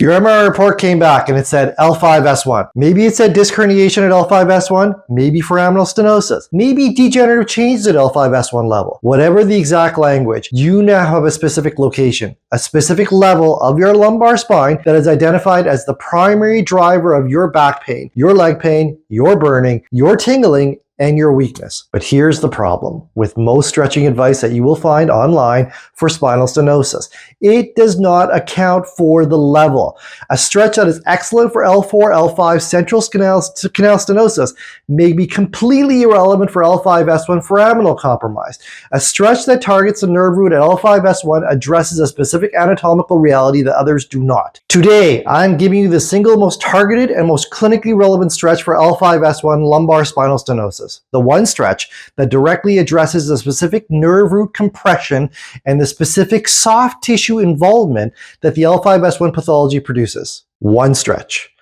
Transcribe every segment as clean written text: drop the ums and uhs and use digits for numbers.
Your MRI report came back and it said L5-S1. Maybe it said disc herniation at L5-S1, maybe foraminal stenosis, maybe degenerative changes at L5-S1 level. Whatever the exact language, you now have a specific location, a specific level of your lumbar spine that is identified as the primary driver of your back pain, your leg pain, your burning, your tingling, and your weakness. But here's the problem with most stretching advice that you will find online for spinal stenosis. It does not account for the level. A stretch that is excellent for L4, L5 central canal stenosis may be completely irrelevant for L5-S1 foraminal compromise. A stretch that targets the nerve root at L5-S1 addresses a specific anatomical reality that others do not. Today, I'm giving you the single most targeted and most clinically relevant stretch for L5-S1 lumbar spinal stenosis. The one stretch that directly addresses the specific nerve root compression and the specific soft tissue involvement that the L5-S1 pathology produces. One stretch.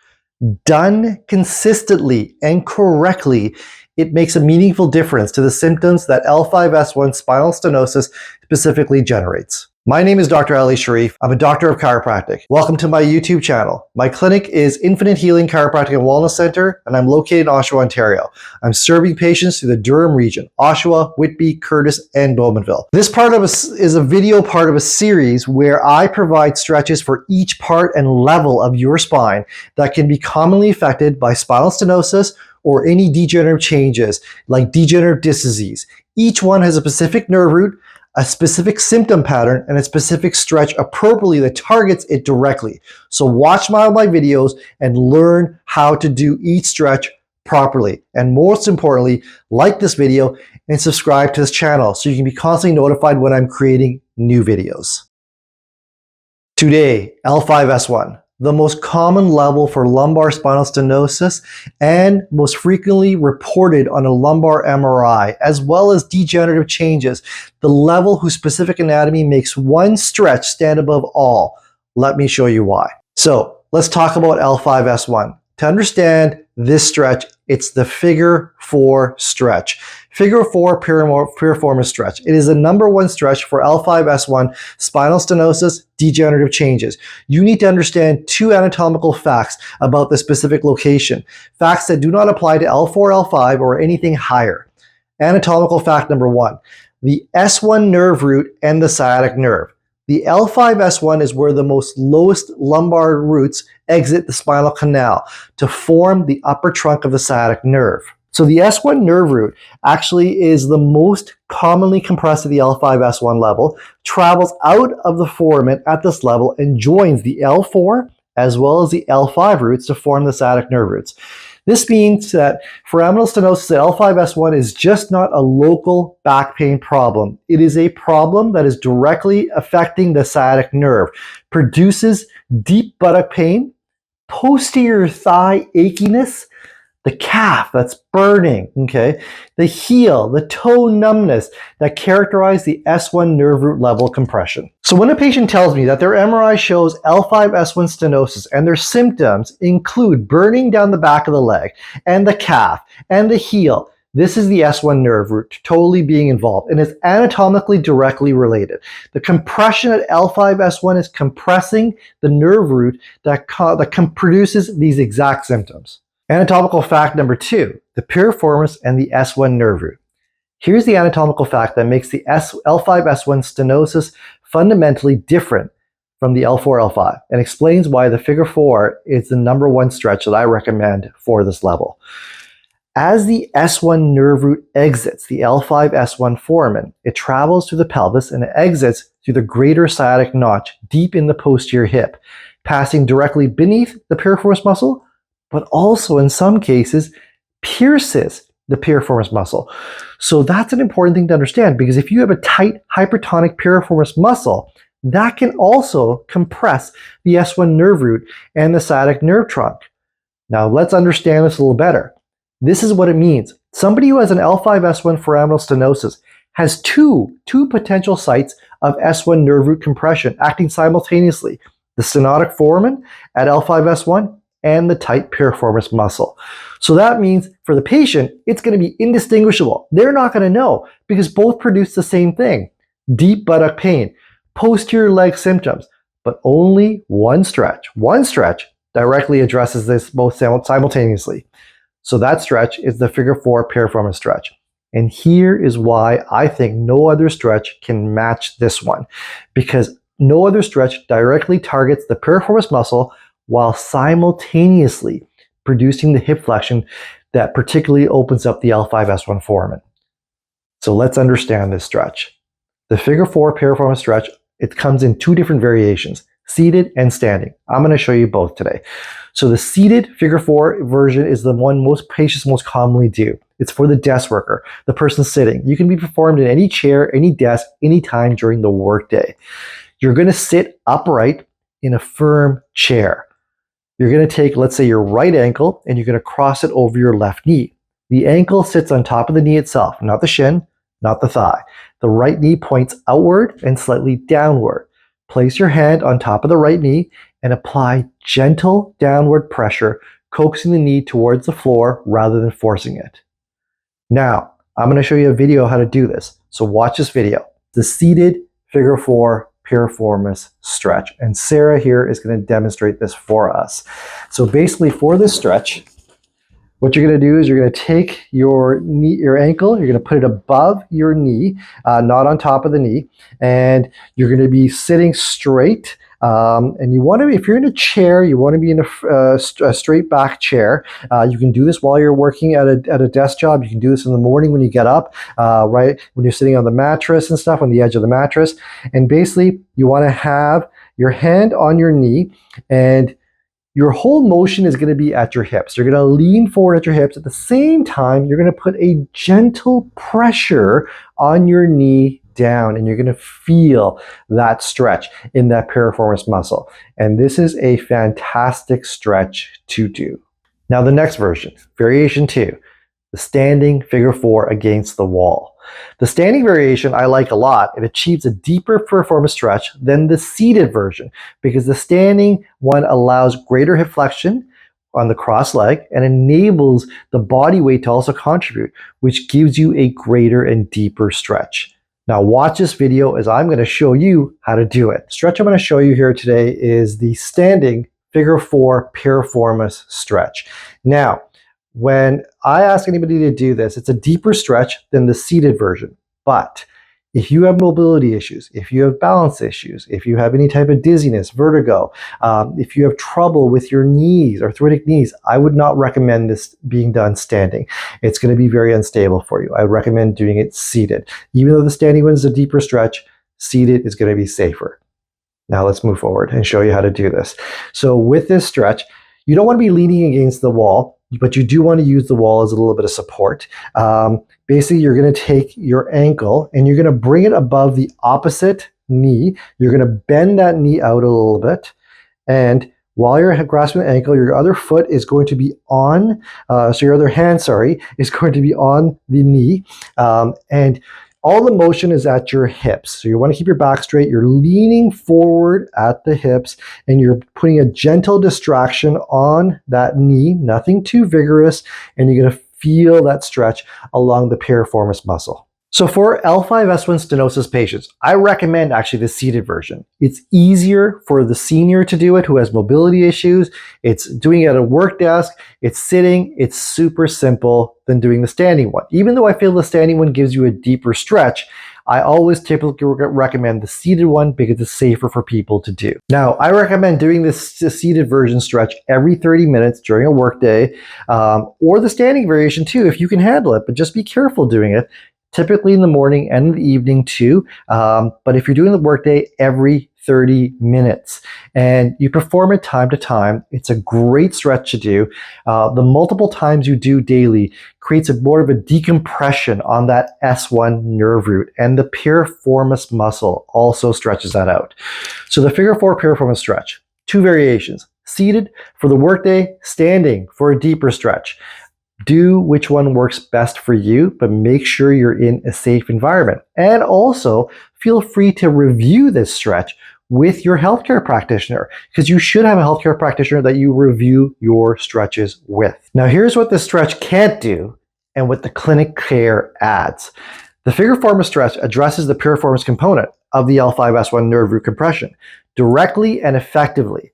Done consistently and correctly, it makes a meaningful difference to the symptoms that L5-S1 spinal stenosis specifically generates. My name is Dr. Alykhan Shariff. I'm a doctor of chiropractic. Welcome to my YouTube channel. My clinic is Infinite Healing Chiropractic and Wellness Center, and I'm located in Oshawa, Ontario. I'm serving patients through the Durham region, Oshawa, Whitby, Curtis, and Bowmanville. This part of is a video part of a series where I provide stretches for each part and level of your spine that can be commonly affected by spinal stenosis or any degenerative changes like degenerative disc disease. Each one has a specific nerve root, a specific symptom pattern, and a specific stretch appropriately that targets it directly. So watch my videos and learn how to do each stretch properly. And most importantly, like this video and subscribe to this channel so you can be constantly notified when I'm creating new videos. Today, L5-S1. The most common level for lumbar spinal stenosis and most frequently reported on a lumbar MRI, as well as degenerative changes, the level whose specific anatomy makes one stretch stand above all. Let me show you why. So let's talk about L5-S1. To understand this stretch, it's the figure 4 stretch. Figure 4 piriformis stretch. It is the number one stretch for L5-S1 spinal stenosis degenerative changes. You need to understand two anatomical facts about the specific location. Facts that do not apply to L4, L5, or anything higher. Anatomical fact number 1. The S1 nerve root and the sciatic nerve. The L5-S1 is where the most lowest lumbar roots exit the spinal canal to form the upper trunk of the sciatic nerve. So the S1 nerve root actually is the most commonly compressed at the L5-S1 level, travels out of the foramen at this level and joins the L4 as well as the L5 roots to form the sciatic nerve roots. This means that foraminal stenosis at L5-S1 is just not a local back pain problem. It is a problem that is directly affecting the sciatic nerve, produces deep buttock pain, posterior thigh achiness, the calf that's burning, okay, the heel, the toe numbness that characterize the S1 nerve root level compression. So when a patient tells me that their MRI shows L5-S1 stenosis and their symptoms include burning down the back of the leg and the calf and the heel, this is the S1 nerve root totally being involved and is anatomically directly related. The compression at L5-S1 is compressing the nerve root that produces these exact symptoms. Anatomical fact number 2, the piriformis and the S1 nerve root. Here's the anatomical fact that makes the L5-S1 stenosis fundamentally different from the L4, L5 and explains why the figure 4 is the number one stretch that I recommend for this level. As the S1 nerve root exits the L5-S1 foramen, it travels through the pelvis and it exits through the greater sciatic notch deep in the posterior hip, passing directly beneath the piriformis muscle, but also in some cases pierces the piriformis muscle. So that's an important thing to understand, because if you have a tight hypertonic piriformis muscle, that can also compress the S1 nerve root and the sciatic nerve trunk. Now let's understand this a little better. This is what it means. Somebody who has an L5-S1 foraminal stenosis has two potential sites of S1 nerve root compression acting simultaneously: the stenotic foramen at L5-S1 and the tight piriformis muscle. So that means for the patient, it's going to be indistinguishable. They're not going to know because both produce the same thing: deep buttock pain, posterior leg symptoms, but only one stretch directly addresses this both simultaneously. So that stretch is the figure 4 piriformis stretch. And here is why I think no other stretch can match this one, because no other stretch directly targets the piriformis muscle while simultaneously producing the hip flexion that particularly opens up the L5-S1 foramen. So let's understand this stretch. The figure 4 piriformis stretch, it comes in two different variations, seated and standing. I'm going to show you both today. So the seated figure 4 version is the one most patients most commonly do. It's for the desk worker, the person sitting. You can be performed in any chair, any desk, anytime during the workday. You're going to sit upright in a firm chair. You're going to take, let's say, your right ankle, and you're going to cross it over your left knee. The ankle sits on top of the knee itself, not the shin, not the thigh. The right knee points outward and slightly downward. Place your hand on top of the right knee and apply gentle downward pressure, coaxing the knee towards the floor rather than forcing it. Now, I'm going to show you a video on how to do this. So watch this video. The seated figure 4 piriformis stretch. And Sarah here is going to demonstrate this for us. So basically for this stretch, what you're going to do is you're going to take your knee, your ankle, you're going to put it above your knee, not on top of the knee, and you're going to be sitting straight. And you want to, if you're in a chair, you want to be in a straight back chair. You can do this while you're working at a desk job. You can do this in the morning when you get up, right when you're sitting on the mattress and stuff, on the edge of the mattress. And basically, you want to have your hand on your knee, and your whole motion is going to be at your hips. You're going to lean forward at your hips. At the same time, you're going to put a gentle pressure on your knee down, and you're going to feel that stretch in that piriformis muscle. And this is a fantastic stretch to do. Now the next version, variation 2, the standing figure 4 against the wall. The standing variation I like a lot. It achieves a deeper piriformis stretch than the seated version because the standing one allows greater hip flexion on the cross leg and enables the body weight to also contribute, which gives you a greater and deeper stretch. Now watch this video as I'm going to show you how to do it. The stretch I'm going to show you here today is the standing figure 4 piriformis stretch. Now, when I ask anybody to do this, it's a deeper stretch than the seated version. But if you have mobility issues, if you have balance issues, if you have any type of dizziness, vertigo, if you have trouble with your knees, arthritic knees, I would not recommend this being done standing. It's going to be very unstable for you. I recommend doing it seated. Even though the standing one is a deeper stretch, seated is going to be safer. Now let's move forward and show you how to do this. So with this stretch, you don't want to be leaning against the wall, but you do want to use the wall as a little bit of support. Basically, you're going to take your ankle and you're going to bring it above the opposite knee. You're going to bend that knee out a little bit. And while you're grasping the ankle, your other foot is going to be on, so your other hand, is going to be on the knee. And all the motion is at your hips. So you want to keep your back straight. You're leaning forward at the hips and you're putting a gentle distraction on that knee, nothing too vigorous. And you're going to feel that stretch along the piriformis muscle. So for L5-S1 stenosis patients, I recommend actually the seated version. It's easier for the senior to do it who has mobility issues. It's doing it at a work desk. It's sitting. It's super simple than doing the standing one. Even though I feel the standing one gives you a deeper stretch, I always typically recommend the seated one because it's safer for people to do. Now, I recommend doing this seated version stretch every 30 minutes during a workday, or the standing variation too, if you can handle it, but just be careful doing it. Typically in the morning and in the evening too. But if you're doing the workday, every 30 minutes. And you perform it time to time. It's a great stretch to do. The multiple times you do daily creates more of a decompression on that S1 nerve root. And the piriformis muscle also stretches that out. So the figure 4 piriformis stretch, two variations. Seated for the workday, standing for a deeper stretch. Do which one works best for you, but make sure you're in a safe environment. And also feel free to review this stretch with your healthcare practitioner, because you should have a healthcare practitioner that you review your stretches with. Now here's what the stretch can't do and what the clinic care adds. The figure 4 stretch addresses the piriformis component of the L5-S1 nerve root compression. directly and effectively.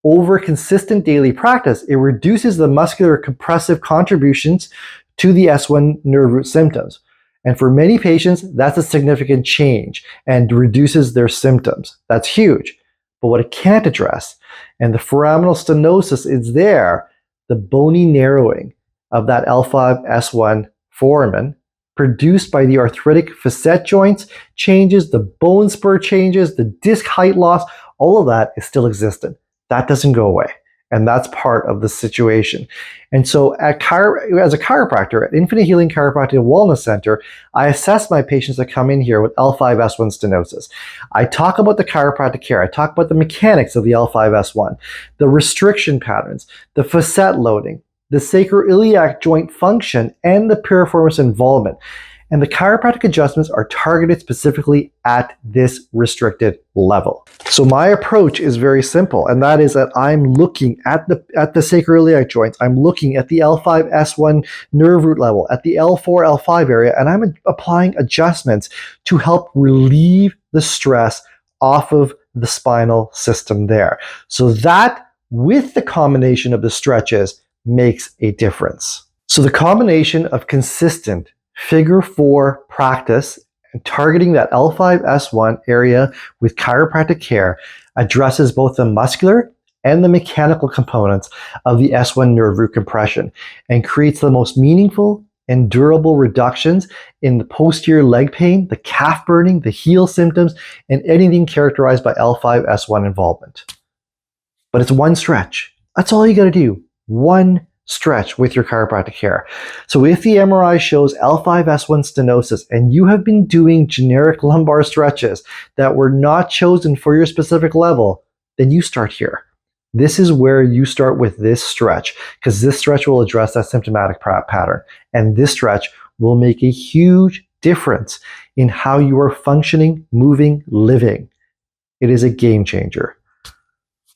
Over consistent daily practice, it reduces the muscular compressive contributions to the S1 nerve root symptoms. And for many patients, that's a significant change and reduces their symptoms. That's huge. But what it can't address, and the foraminal stenosis is there, the bony narrowing of that L5-S1 foramen produced by the arthritic facet joints changes, the bone spur changes, the disc height loss, all of that is still existent. That doesn't go away. And that's part of the situation. And so as a chiropractor at Infinite Healing Chiropractic and Wellness Center, I assess my patients that come in here with L5-S1 stenosis. I talk about the chiropractic care. I talk about the mechanics of the L5-S1, the restriction patterns, the facet loading, the sacroiliac joint function, and the piriformis involvement. And the chiropractic adjustments are targeted specifically at this restricted level. So my approach is very simple, and that is that I'm looking at the sacroiliac joints, I'm looking at the L5-S1 nerve root level, at the L4, L5 area, and I'm applying adjustments to help relieve the stress off of the spinal system there. So that, with the combination of the stretches, makes a difference. So the combination of consistent Figure 4 practice and targeting that L5-S1 area with chiropractic care addresses both the muscular and the mechanical components of the S1 nerve root compression and creates the most meaningful and durable reductions in the posterior leg pain, the calf burning, the heel symptoms, and anything characterized by L5-S1 involvement. But it's one stretch. That's all you got to do. One stretch with your chiropractic care. So if the MRI shows L5-S1 stenosis and you have been doing generic lumbar stretches that were not chosen for your specific level, then you start here. This is where you start with this stretch, because this stretch will address that symptomatic pattern. And this stretch will make a huge difference in how you are functioning, moving, living. It is a game changer.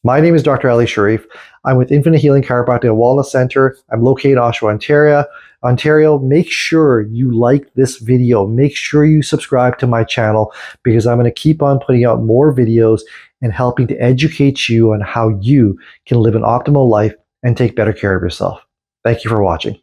My name is Dr. Alykhan Shariff. I'm with Infinite Healing Chiropractic and Wellness Center. I'm located in Oshawa, Ontario. Make sure you like this video. Make sure you subscribe to my channel, because I'm going to keep on putting out more videos and helping to educate you on how you can live an optimal life and take better care of yourself. Thank you for watching.